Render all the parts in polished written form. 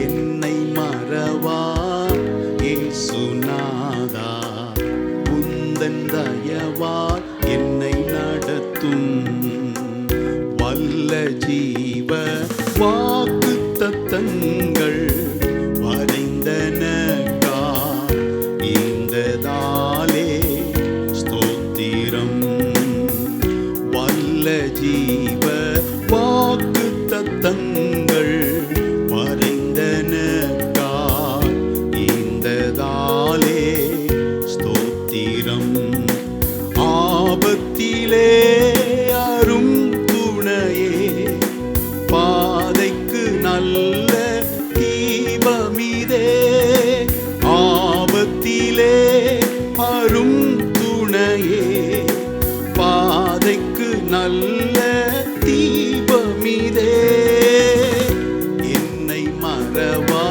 என்னை மறவா இயேசுநாதா, உந்தன் தயவால் என்னை நடத்தும். வல்ல ஜீவ வாக்கு தத்தங்கள் வரைந்தனக்கா இந்ததாலே ஸ்தோத்திரம். வல்ல ஜீவ வாக்கு தத்தங்கள் வரைந்தனக்கா இந்ததாலே ஸ்தோத்திரம். ஆபத்திலே அரும் துணையே, பாதைக்கு நல்ல தீபமிதே. ஆபத்திலே அரும் துணையே, பாதைக்கு நல்ல தீபமிதே. என்னை மறவா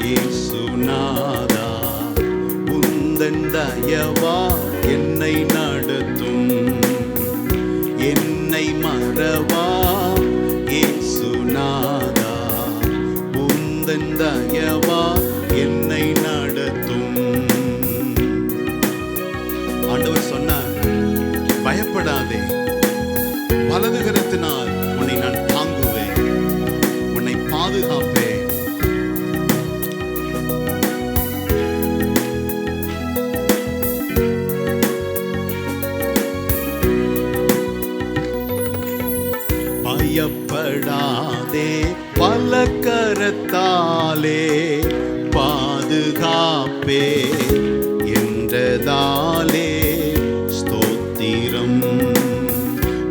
இயேசுநாதா, உந்தன் தயவா என்னை நடத்தும். என்னை மறவா இயேசுநாதா, உந்தன் தயவா என்னை நடத்தும். ஆண்டவர் சொன்னார், பயப்படாதே, வலது கரத்தினால் உன்னை நான் தாங்குவேன், உன்னை பாதுகாப்பேன். பயப்படாதே, பலகரத்தாலே பாதுகாப்பே என்றதாலே ஸ்தோத்திரம்.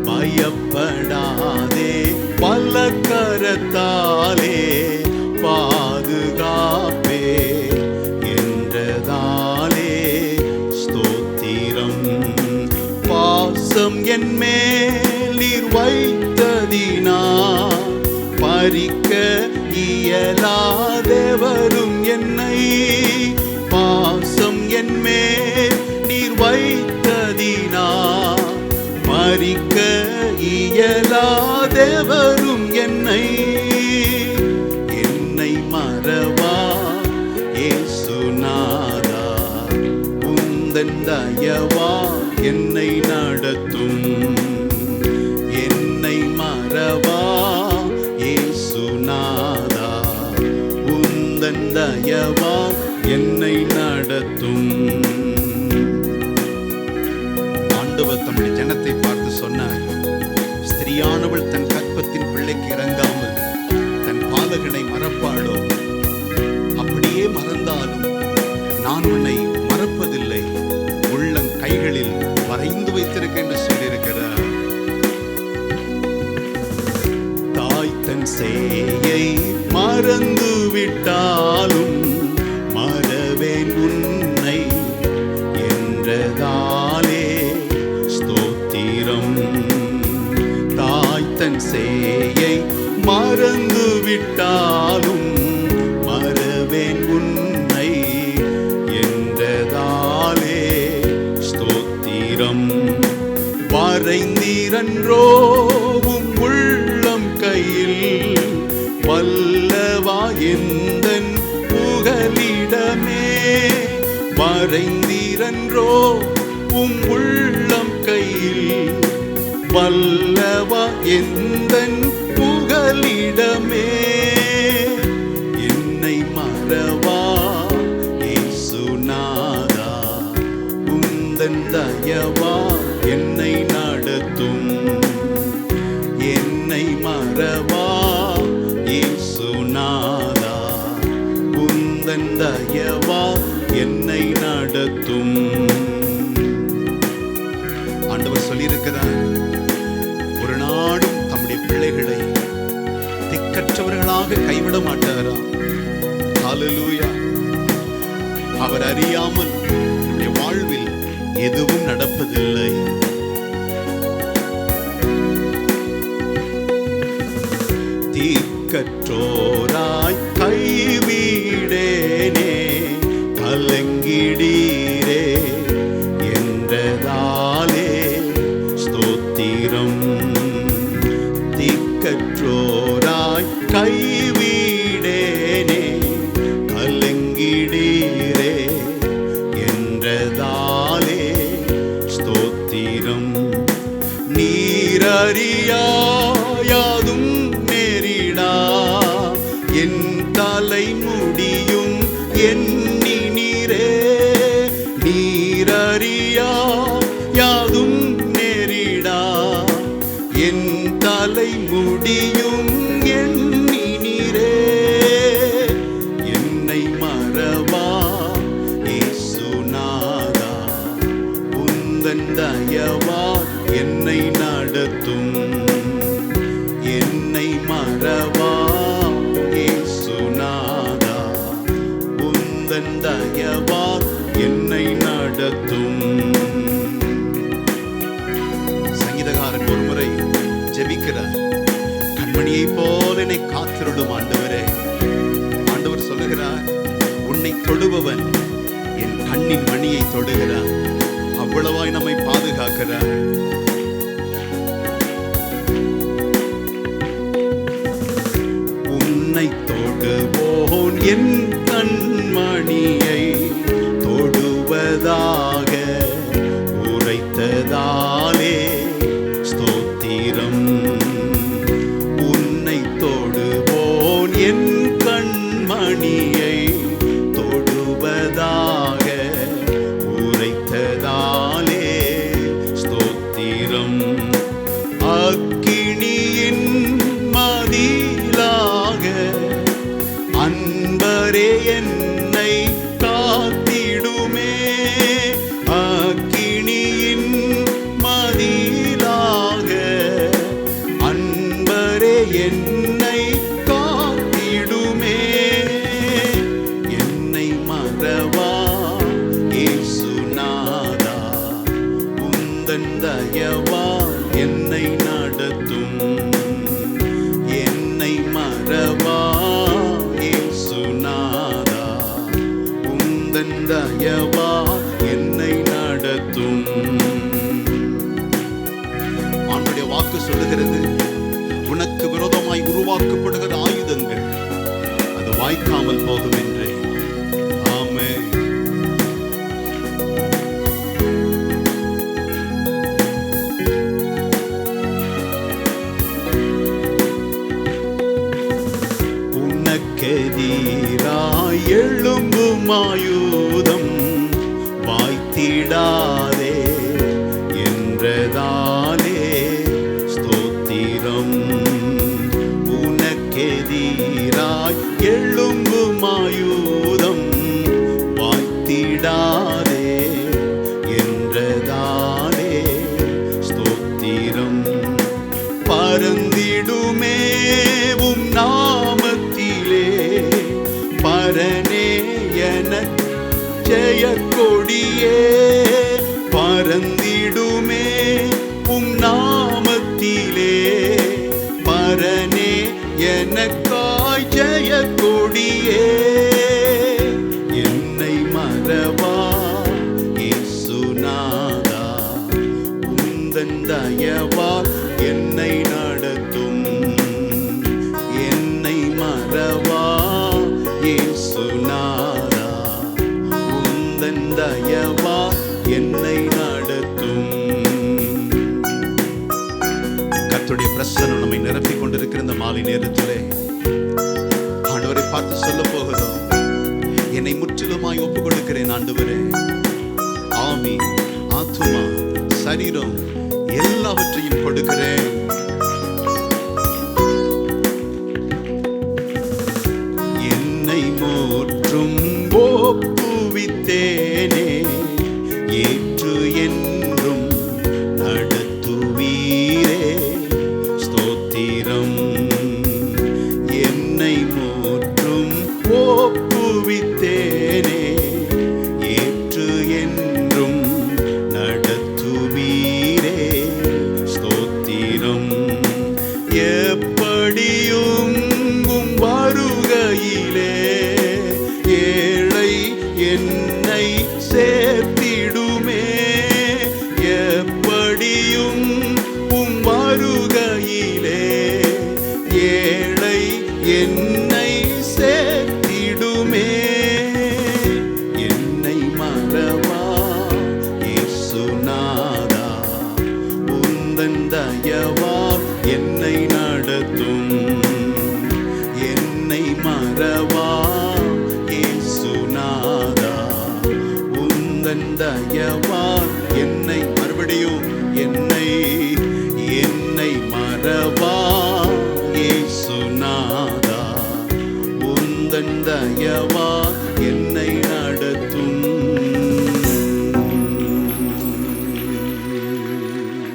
பயப்படாதே, பலகரத்தாலே பாதுகாப்பே என்றதாலே ஸ்தோத்திரம். பாசம் என் மேல் நீர் வைத்ததினா பறிக்க இயலாதவரும் என்னை. பாசம் என் மேல் நீர் வைத்ததினா பறிக்க இயலாதவரும் என்னை. என்னை மறவா இயேசுநாதா, உந்தன் தயவா என்னை நடத்தும். என்னை மறவா இயேசுநாதா, உந்தன் தயவா என்னை நடத்தும். ஆண்டவர் தம்முடைய ஜனத்தை பார்த்து சொன்னார், ஸ்திரியானவள் தன் கற்பத்தின் பிள்ளைக்கு இறங்காமல் தன் பாலகனை மறப்பாளோ? அப்படியே மறந்தாலும் நான் உன்னை மறப்பதில்லை, உள்ளங் கைகளில் வரைந்து வைத்திருக்க என்று சொல்லியிருக்கிறார். தாய் தன் சேயை மறந்து விட்டாலும் மறவேன் உன்னை என்றதாலே ஸ்தோத்திரம். தாய் தன் சேயை மறந்து விட்டாலும் மறவேன் உன்னை என்றதாலே ஸ்தோத்திரம். வரைந்தீரன்றோ உம் உள்ளம் கையில், வல்லவா எந்தன் புகலிடமே. வரைந்தீரன்றோ உம் உள்ளம் கையில், வல்லவா எந்தன் புகலிடமே. என்னை மறவா இயேசுநாதா, உந்தன் தயவா என்னை நடத்தும். என்னை மறவா இயேசுநாதா, உந்தன் தயவா என்னை நடத்தும். ஆண்டவர் சொல்லியிருக்கிறார், ஒரு நாடும் தம்முடைய பிள்ளைகளை திக்கற்றவர்களாக கைவிட மாட்டாரா. ஹல்லேலூயா. அவர் அறியாமல் நம்முடைய வாழ்வில் எதுவும் நடப்பதில்லை. திக்கற்றோராய் கைவிடேனே கலங்கிடீரே என்றதாலே ஸ்தோத்திரம். திக்கற்றோராய் கை தலை முடியும் எண்ணினீரே. நீரறியா யாதும் நேரிடா என் தலை முடியும் எண்ணினீரே. என்னை மறவா இயேசுநாதா, உந்தன் தயவா என்னை நடத்தும். என்னை மறவா இயேசுநாதா, உந்தன் தயவா என்னை நடத்தும். சங்கீதகாரன் ஒருமுறை ஜெபிக்கிறார், கண்மணியை போல என்னை காத்திருடும் ஆண்டவரே. ஆண்டவர் சொல்லுகிறார், உன்னை தொடுபவன் என் கண்ணின் மணியை தொடுகிறார். அவ்வளவாய் நம்மை பாதுகாக்கிறார். உன்னை தொடுவோன் என் கண்மணியை தொடுவதாக உரைத்ததாலே ஸ்தோத்திரம். உன்னை தொடுவோன் என் கண்மணியை தொடுவதாக உரைத்ததாலே ஸ்தோத்திரம். அக்கினியின் மதிலாக அன்பரே என்னை காத்திடுமே. அக்கினியின் மதிலாக அன்பரே என்னை காத்திடுமே. என்னை மறவா இயேசுநாதா, உந்தன் தயவா என்னை நடத்தும். என்னை மறவா இயேசுநாதா, உந்தன் தயவா என்னை நடத்தும். ஆண்டவருடைய வாக்கு சொல்லுகிறது, உனக்கு விரோதமாய் உருவாக்கப்படுகிற ஆயுதங்கள் அது வாய்க்காமல் போகும் என்றே. ஆமென். உனக்கெதிராய் எழும்பும் ஆயுதம் வாய்த்திடாதே என்றதாலே ஸ்தோத்திரம். உனக்கெதிராய் எழும்பும் ஆயுதம் வாய்த்திடாதே என்றதாலே ஸ்தோத்திரம். பறந்திடுமே உம் நாமத்திலே பரனே எனக் ஜெயக்கொடியே. பறந்திடுமே உம் நாமத்திலே பரனே எனக்காய் ஜெயக்கொடியே. என்னை மறவா இயேசுநாதா, உந்தன் தயவா என்னை நடத்தும். என்னை மறவா இயேசுநாதா, உந்தன் தயவா என்னை நடத்தும். கர்த்தருடைய பிரசன்னம் நம்மை நிரப்பிக் கொண்டிருக்கிற இந்த மாலை நேரத்திலே ஆண்டவரை பார்த்து சொல்ல போகிறோம், என்னை முற்றிலுமாய் ஒப்புக் கொடுக்கிறேன் ஆண்டவரே. ஆவி, ஆத்துமா, சரீரம் எல்லாவற்றையும் கொடுக்கிறேன். என்னை முற்றும் ஒப்புவித்தேனே, ஏற்று என்றும் நடத்துவீரே ஸ்தோத்திரம். என்னை முற்றும் ஒப்புவித்தேனே, ஏற்று என்றும் நடத்துவீரே ஸ்தோத்திரம். எப்படியும் உம் வருகையிலே ஏழை என்னை சேர்த்திடுமே. எப்படியும் உம் வருகையிலே ஏழை என்னை சேர்த்திடுமே. என்னை மறவா இயேசுநாதா, உந்தன் தயவா என்னை நடத்தும். என்னை மறவா உந்தன் தயவா என்னை மறுபடியும் என்னை மறவா இயேசுநாதா உந்தன் தயவா என்னை